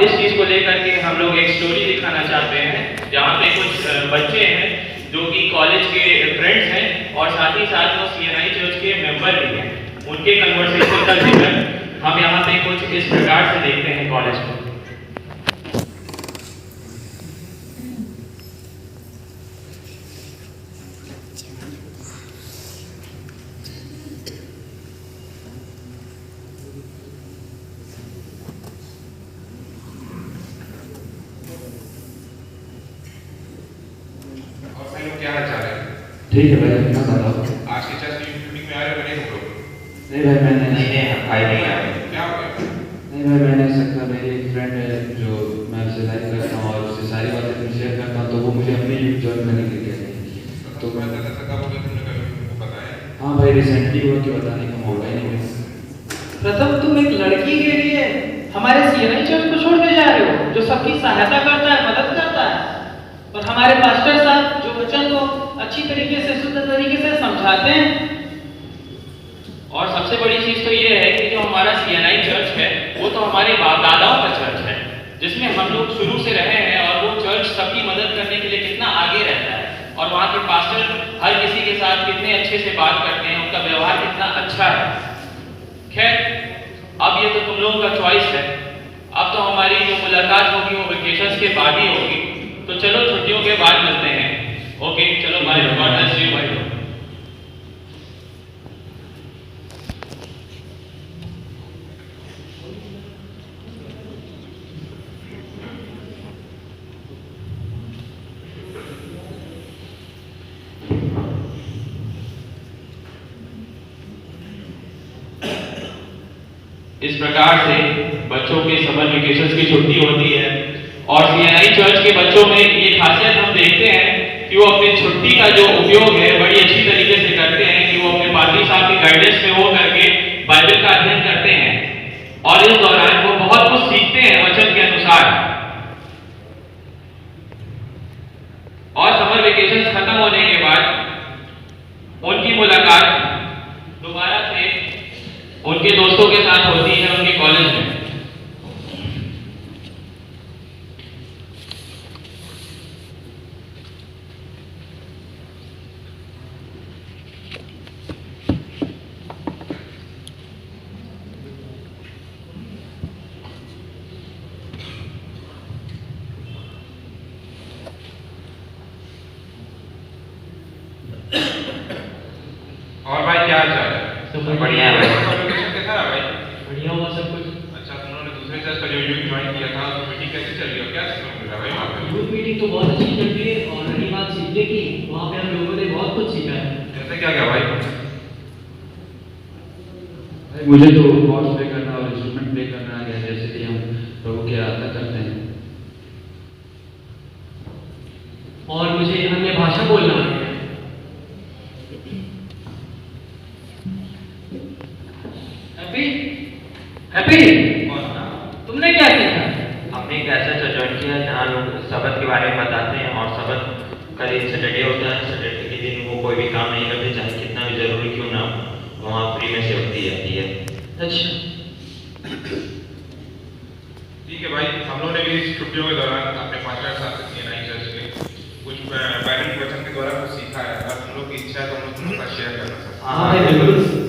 इस चीज़ को लेकर के हम लोग एक स्टोरी दिखाना चाहते हैं, जहाँ पे कुछ बच्चे हैं जो कि कॉलेज के फ्रेंड्स हैं और साथ ही साथ वो CNI चर्च के मेंबर भी हैं। उनके कन्वर्सेशन का जिक्र हम यहाँ पे कुछ इस प्रकार से देखते हैं कॉलेज में। क्या हाल चाल है? ठीक है भाई, अपना बताओ। आज के चर्च की मीटिंग में आ रहे हो नहीं हो? नहीं भाई, मैंने भाई नहीं आए। क्या हो गया? नहीं भाई, मैंने सकता मेरी एक फ्रेंड है जो मैं उससे लाइक करता हूँ और उससे सारी बातें शेयर करता हूँ, तो वो मुझे अपनी यूथ ज्वाइन करने के लिए कहती। तो मैं ऐसा कब हो गया तुमने कभी उनको बताया? हाँ भाई, रिसेंटली हुआ कि बताने का मौका ही नहीं मिला। प्रथम, तुम एक लड़की के लिए हमारे CNI चर्च को छोड़ के जा रहे हो, जो सबकी सहायता करता है, मदद करता है, और हमारे पास्टर साहब जो वचन को अच्छी तरीके से, शुद्ध तरीके से समझाते हैं। और सबसे बड़ी चीज़ तो ये है कि जो हमारा CNI चर्च है वो तो हमारे बाप दादाओं का चर्च है, जिसमें हम लोग शुरू से रहे हैं, और वो चर्च सबकी मदद करने के लिए कितना आगे रहता है, और वहाँ के पास्टर हर किसी के साथ कितने अच्छे से बात करते हैं, उनका व्यवहार कितना अच्छा है। खैर, अब ये तो तुम लोगों का चॉइस है। अब तो हमारी जो मुलाकात होगी वो वेकेशंस के बाद ही होगी, तो चलो छुट्टियों के बाद मिलते हैं। ओके, चलो बाय, गॉड ब्लेस यू भाई। इस प्रकार से बच्चों के समर वेकेशंस की छुट्टी होती है, और CNI चर्च के बच्चों में ये खासियत हम देखते हैं कि वो अपनी छुट्टी का जो उपयोग है बड़ी अच्छी तरीके से करते हैं, कि वो अपने पादरी साहब के गाइडेंस में हो करके बाइबल का अध्ययन करते हैं, और इस दौरान वो बहुत कुछ सीखते हैं वचन के अनुसार। और समर वेकेशंस खत्म होने के बाद उनकी मुलाकात दोबारा से उनके दोस्तों के साथ होती है उनके कॉलेज में। और भाई क्या हाल चाल है? सब बढ़िया है भाई। कम्युनिकेशन कैसा है भाई? बढ़िया हुआ सब कुछ। अच्छा, तुम लोगों ने दूसरे चर्च का जो यूथ ज्वाइन किया था, तो मीटिंग कैसी चल रही है? क्या सीखने को मिला भाई वहाँ पे? यूथ मीटिंग तो बहुत अच्छी चल रही है, और रही बात सीखने की, वहाँ पे हम लोगों ने बहुत कुछ सीखा है। जैसे क्या क्या भाई? भाई मुझे तो कॉर्ड्स प्ले करना और इंस्ट्रूमेंट प्ले करना आ गया, जैसे कि हम प्रभु की आराधना करते हैं। और मुझे अन्य भाषा बोलना आ गया। हैप्पी, तुमने क्या सीखा? हमने एक ऐसा चर्च ज्वाइन किया जहाँ लोग सबत के बारे में बताते हैं, और सबत का दिन सैटरडे होता है। सैटरडे के दिन वो कोई भी काम नहीं करते, चाहे कितना भी जरूरी क्यों ना हो, वहाँ फ्री में सेवा दी जाती है। अच्छा, ठीक है भाई, हम लोगों ने भी इस छुट्टियों के दौरान अपने पास्टर साहब से CNI चर्च के कुछ बाइबल के वचन के द्वारा कुछ सीखा है, और हम लोग की इच्छा है तो हम लोग तुम लोग शेयर करना चाहते हैं। हाँ भाई बिल्कुल।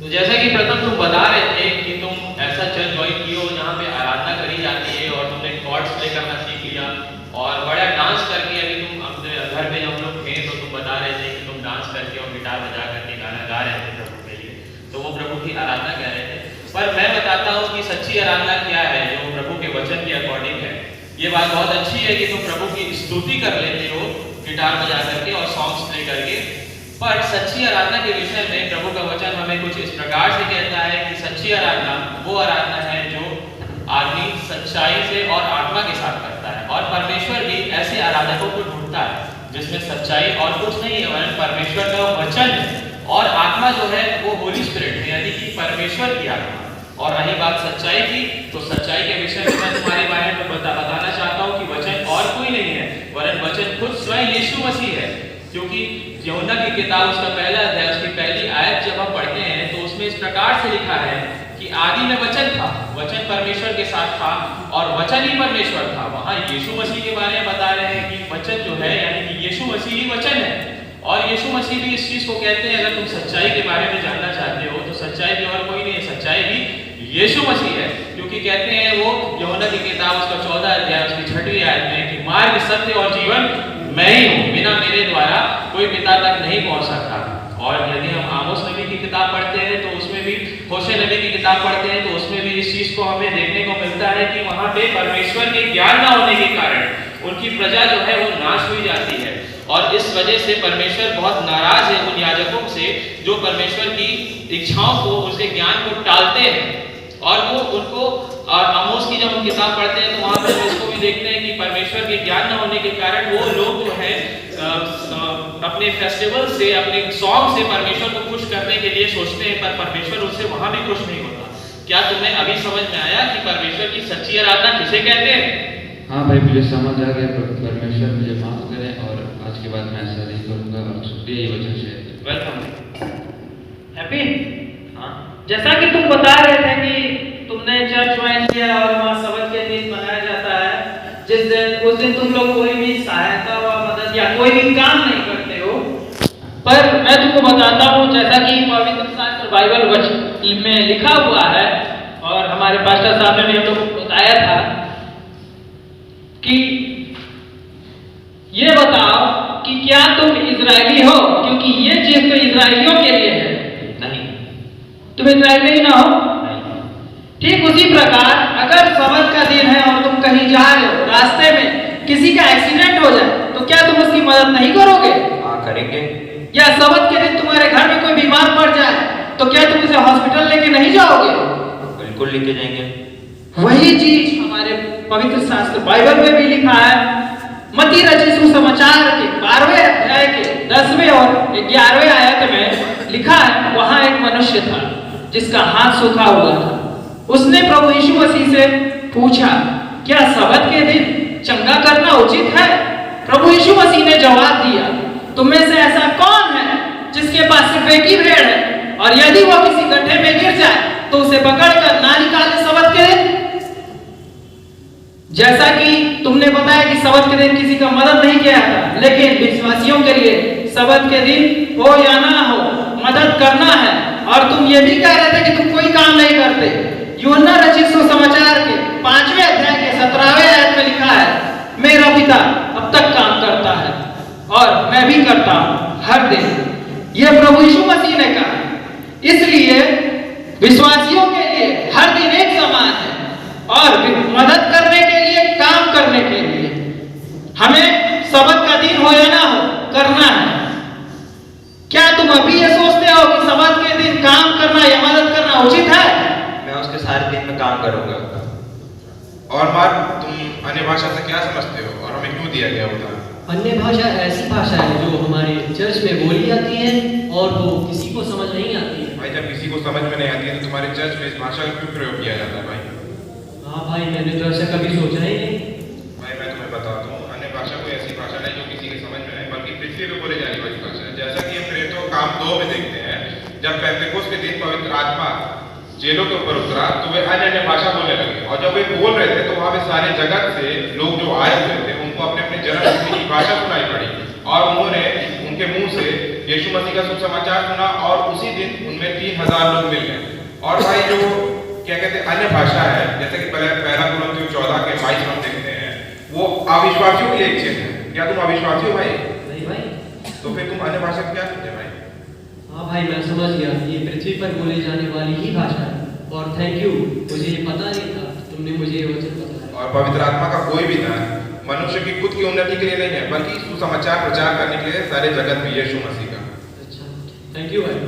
तो जैसा कि प्रथम तुम बता रहे थे कि तुम ऐसा चर्च ज्वाइन किए हो जहाँ पे आराधना करी जाती है, और तुमने कॉर्ड्स प्ले करना सीख लिया, और बड़ा डांस करके, अभी तुम अपने घर में हम लोग थे तो तुम बता रहे थे कि तुम डांस करके और गिटार बजा करके गाना गा रहे थे प्रभु के लिए, तो वो प्रभु की आराधना कह रहे थे। पर मैं बताता हूँ कि सच्ची आराधना क्या है, जो प्रभु के वचन के अकॉर्डिंग है। ये बात बहुत अच्छी है कि तुम प्रभु की स्तुति कर लेते हो गिटार बजा करके और सॉन्ग्स प्ले करके, पर सच्ची आराधना के विषय में प्रभु का वचन हमें कुछ इस प्रकार से कहता है कि सच्ची आराधना वो आराधना है जो आदमी सच्चाई से और आत्मा के साथ करता है, और परमेश्वर भी ऐसे आराधकों को ढूंढता है जिसमें सच्चाई और कुछ नहीं है वरन परमेश्वर का वचन है, और आत्मा जो है वो होली स्पिरिट है, यानी कि परमेश्वर की आत्मा। और रही बात सच्चाई की, तो सच्चाई के विषय में मैं तुम्हारे बारे में बताना चाहता हूँ कि वचन और कोई नहीं है वरन वचन खुद स्वयं यीशु मसीह है। क्योंकि यूहन्ना की किताब उसका पहला अध्याय उसकी पहली आयत जब हम पढ़ते हैं तो उसमें इस प्रकार से लिखा है कि आदि में वचन था वचन परमेश्वर के साथ था और वचन ही परमेश्वर था। वहां यीशु मसीह के बारे में बता रहे हैं कि वचन जो है यानी कि यीशु मसीह ही वचन है। और यीशु मसीह भी इस चीज को कहते हैं, अगर तुम सच्चाई के बारे में जानना चाहते हो तो सच्चाई भी और कोई नहीं है, सच्चाई भी यीशु मसीह है। क्योंकि कहते हैं वो यूहन्ना की किताब उसका 14 अध्याय उसकी 6वीं आयत में कि मार्ग, सत्य और जीवन मैं ही हूँ, बिना मेरे द्वारा कोई पिता तक नहीं पहुंच सकता। और यदि हम आमोस नबी की किताब पढ़ते हैं तो उसमें भी, होशे नबी की किताब पढ़ते हैं तो उसमें भी इस चीज को हमें देखने को मिलता है कि वहां पे परमेश्वर के ज्ञान न होने के कारण उनकी प्रजा जो है वो नाश हुई जाती है। और इस वजह से परमेश्वर बहुत नाराज है उन याजकों से जो परमेश्वर की इच्छाओं को, उसके ज्ञान को टालते हैं। और वो उनको, और आमोस की जब हम किताब पढ़ते हैं तो वहां पर इसको भी देखते हैं कि परमेश्वर के ज्ञान न होने के कारण वो लोग जो है अपने फेस्टिवल से, अपने सॉन्ग से परमेश्वर को खुश करने के लिए सोचते हैं, पर परमेश्वर उससे वहां भी खुश नहीं होता। क्या तुम्हें अभी समझ में आया कि परमेश्वर की सच्ची आराधना किसे कहते हैं? हाँ भाई, मुझे समझ आ गया। परमेश्वर मुझे माफ करें और आज के बाद मैं ऐसा नहीं करूँगा और शुक्रिया ये वचन शेयर। वेलकम। हैप्पी, हाँ, जैसा कि तुम बता रहे थे कि तुमने चर्च ज्वाइन किया और वहाँ सबत के दिन मनाया जाता है, जिस दिन, उस दिन तुम लोग कोई भी सहायता व मदद या कोई भी काम नहीं करते हो। पर मैं तुमको बताता हूँ, जैसा कि पवित्र शास्त्र बाइबल वचन में लिखा हुआ है और हमारे पास्टर साहब ने भी हम लोग को बताया था कि ये बताओ कि क्या तुम इजरायली हो, क्योंकि ये चीज तो इजरायलियों के लिए है। नहीं, तुम इजरायली ना हो। ठीक उसी प्रकार अगर सबत का दिन है और तुम कहीं जा रहे हो, रास्ते में किसी का एक्सीडेंट हो जाए तो क्या तुम उसकी मदद नहीं करोगे? हाँ करेंगे। या सबत के दिन तुम्हारे घर में कोई बीमार पड़ जाए तो क्या तुम उसे हॉस्पिटल लेके नहीं जाओगे? बिल्कुल लेके जाएंगे। वही चीज हमारे पवित्र शास्त्र बाइबल में भी लिखा है। मत्ती रचित सुसमाचार के 12वें अध्याय के 10वें और 11वें आयत में लिखा है, वहां एक मनुष्य था जिसका हाथ सूखा हुआ था। उसने प्रभु यीशु मसीह से पूछा, क्या सबत के दिन चंगा करना उचित है? प्रभु यीशु मसीह ने जवाब दिया, तुम में से ऐसा कौन है जिसके पास सिर्फ एक ही भेड़ है और यदि वो किसी गड्ढे में गिर जाए तो उसे पकड़कर ना निकाले सबत के दिन? जैसा कि तुमने बताया कि सबत के दिन किसी का मदद नहीं किया था, लेकिन विश्वासियों के लिए सबत के दिन हो या ना हो मदद करना है। और तुम ये भी कह रहे थे कि तुम कोई काम नहीं करते। यूहन्ना रचित सुसमाचार के 5वें अध्याय के 17वें आयत में लिखा है, मेरा पिता अब तक काम करता है और मैं भी करता हूं हर दिन। यह प्रभु यीशु मसीह ने कहा। इसलिए विश्वासियों के लिए हर दिन एक समान है और मदद करने के लिए, काम करने के लिए हमें सबत का दिन हो या ना हो करना है। क्या तुम अभी ये सोचते हो कि सबत के दिन काम करना या मदद करना उचित है? मैं उसके सारे दिन में काम करूंगा। और मार्क, तुम अन्य भाषा से क्या समझते हो और हमें क्यों दिया गया उदाहरण? अन्य भाषा ऐसी भाषा है जो हमारे चर्च में बोली जाती है और वो किसी को समझ नहीं आती है। भाई, जब किसी को समझ में नहीं आती है तो तुम्हारे चर्च में इस भाषा का क्यों प्रयोग किया जाता है भाई? हाँ भाई, मैंने तो ऐसा कभी सोचा ही नहीं। भाई, मैं तुम्हें बताता हूँ, अन्य भाषा कोई ऐसी भाषा नहीं जो किसी के समझ में नहीं, बल्कि पृथ्वी पे बोले जाने वाली भाषा है। जैसा कि हम प्रेरितों काम 2 में देखते हैं, जब पेंतेकोस्त के दिन पवित्र आत्मा चेलों के ऊपर उतरा तो वे अन्य भाषा बोलने लगे। और जब वे बोल रहे थे तो वहां पे सारे जगत से लोग जो आए हुए थे उनको अपने अपने जन्मभूमि की भाषा सुनाई पड़ी और उन्होंने उनके मुंह से यीशु मसीह का सुसमाचार सुना और उसी दिन उनमें 3000 लोग मिल गए। और भाई, जो क्या कहते हैं अन्य भाषा है, जैसे कि पहला कुरिन्थियों 14 के 22 हम देखते हैं, वो अविश्वासियों के लिए एक चिन्ह है। क्या तुम अविश्वासी हो भाई? नहीं भाई। तो फिर तुम अन्य भाषा क्या समझे भाई? हाँ भाई, मैं समझ गया, ये पृथ्वी पर बोली जाने वाली ही भाषा है। और थैंक यू, मुझे ये पता नहीं था, तुमने मुझे ये वचन बताया। और पवित्र आत्मा का कोई भी दान मनुष्य की खुद की उन्नति के लिए नहीं है, बल्कि सुसमाचार प्रचार करने के लिए सारे जगत में यीशु मसीह का। अच्छा, थैंक यू भाई।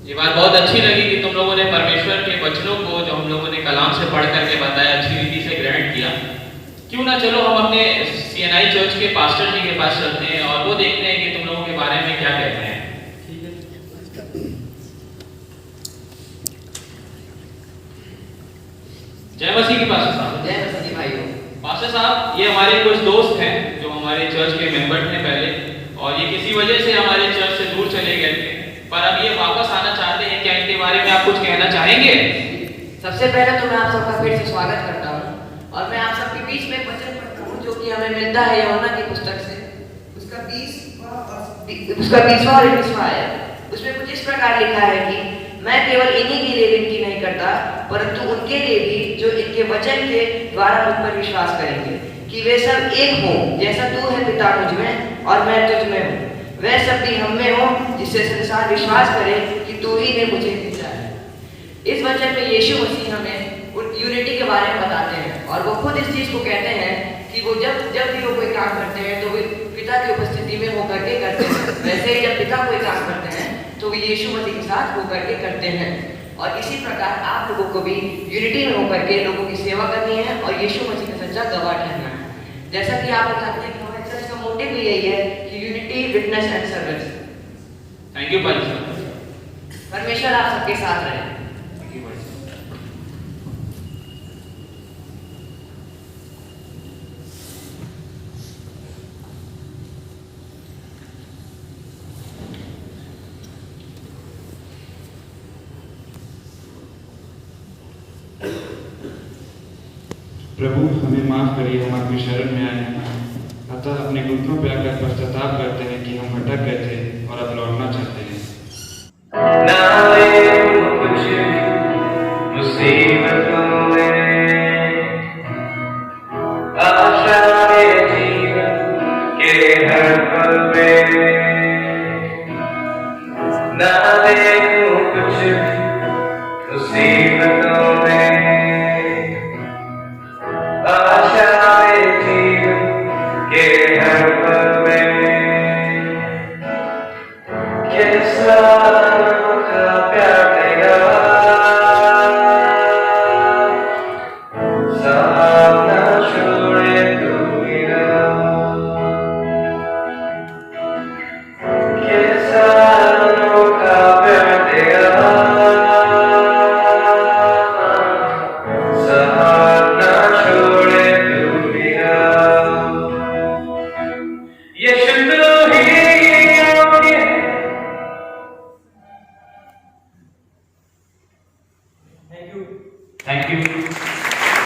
ये बात बहुत अच्छी लगी कि तुम लोगों ने परमेश्वर के वचनों को जो हम लोगों ने कलाम से पढ़ करके बताया, अच्छी रीति से ग्रहण किया। क्यों ना चलो हम अपने CNI चर्च के पास्टर जी के पास चलते हैं और वो देखते हैं कि तुम लोगों के बारे में क्या कहते हैं। जय मसीह की पास्टर साहब। जय मसीह भाइयों। पास्टर साहब, ये हमारे कुछ दोस्त हैं जो हमारे चर्च के मेंबर थे पहले, और ये किसी वजह से हमारे चर्च से दूर चले गए थे, पर अब ये वापस आना चाहते हैं। क्या इनके बारे में आप कुछ कहना चाहेंगे? सबसे पहले तो मैं आप सबका फिर से स्वागत करता हूँ और मैं आप सबके बीच में एक वचन पढ़ता हूँ जो कि हमें मिलता है यूहन्ना की पुस्तक से, उसका 20वां और 21वां आयत। उसमें कुछ इस प्रकार लिखा है कि मैं केवल इन्हीं के लिए विनती नहीं करता, परंतु उनके लिए भी जो इनके वचन के द्वारा मुझ पर विश्वास करेंगे, कि वे सब एक हों, जैसा तू है पिता मुझ में और मैं तुझ में हूँ, वह सब भी हम में हो, जिससे संसार विश्वास करे कि तू ही ने मुझे भेजा है। इस वचन में यीशु मसीह हमें यूनिटी के बारे में बताते हैं और वो खुद इस चीज को कहते हैं कि वो जब भी वो कोई काम करते हैं तो वे पिता की उपस्थिति में होकर के करते हैं। वैसे ही जब पिता कोई काम करते हैं तो वे यीशु मसीह के साथ होकर के करते हैं। और इसी प्रकार आप लोगों को भी यूनिटी में होकर के लोगों की सेवा करनी है और यीशु मसीह का सच्चा गवाह ठहरना है। जैसा कि आप बताते हैं कि हमारे चर्च का मोटिव भी यही है कि unity, witness and service. Thank you भाई साहब। परमेश्वर आप सबके साथ रहे। थैंक यू भाई साहब। प्रभु हमें माफ करिए, हम आपकी शरण में आए हैं, अतः अपने घुटनों पर आकर पश्चाताप करते हैं कि हम भटक गए थे और अब लौटना चाहते हैं। Now